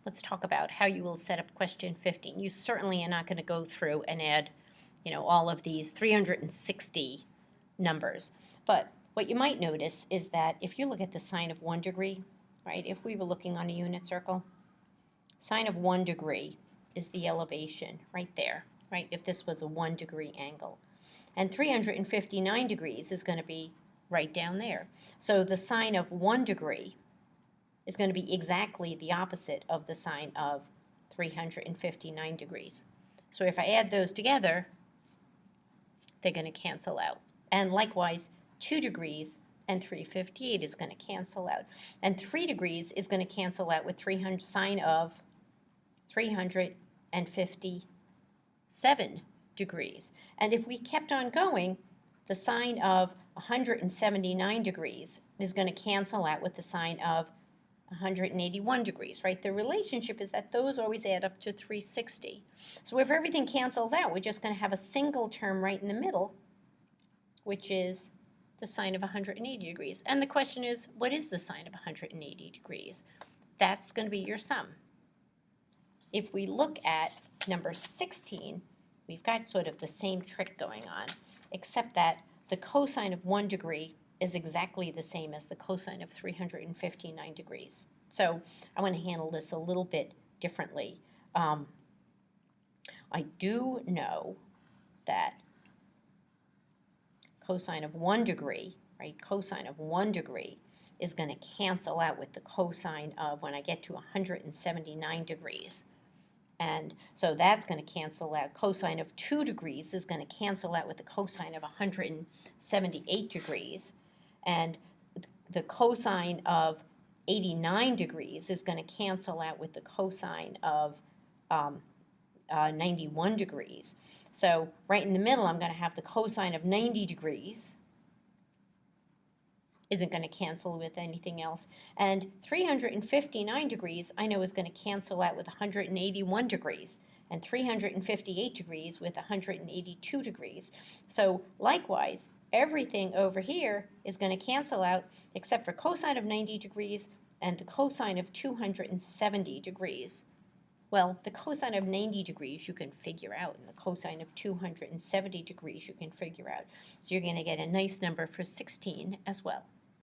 let's talk about how you will set up question 15. You certainly are not going to go through and add, all of these 360 numbers. But what you might notice is that if you look at the sine of 1 degree, right, if we were looking on a unit circle, sine of 1 degree is the elevation right there, right, if this was a 1 degree angle. And 359 degrees is going to be right down there. So the sine of 1 degree is going to be exactly the opposite of the sine of 359 degrees. So if I add those together, they're going to cancel out. And likewise, 2 degrees and 358 is going to cancel out. And 3 degrees is going to cancel out with 300 sine of 357 degrees. And if we kept on going, the sine of 179 degrees is going to cancel out with the sine of 181 degrees, right? The relationship is that those always add up to 360. So if everything cancels out, we're just going to have a single term right in the middle, which is the sine of 180 degrees. And the question is, what is the sine of 180 degrees? That's going to be your sum. If we look at number 16, we've got sort of the same trick going on, except that the cosine of 1 degree is exactly the same as the cosine of 359 degrees. So I want to handle this a little bit differently. I do know that cosine of 1 degree, right, cosine of 1 degree is going to cancel out with the cosine of when I get to 179 degrees. And so that's going to cancel out. Cosine of 2 degrees is going to cancel out with the cosine of 178 degrees. And the cosine of 89 degrees is going to cancel out with the cosine of 91 degrees. So right in the middle, I'm going to have the cosine of 90 degrees isn't going to cancel with anything else. And 359 degrees, I know, is going to cancel out with 181 degrees, and 358 degrees with 182 degrees. So likewise, everything over here is going to cancel out except for cosine of 90 degrees and the cosine of 270 degrees. Well, the cosine of 90 degrees you can figure out, and the cosine of 270 degrees you can figure out. So you're going to get a nice number for 16 as well.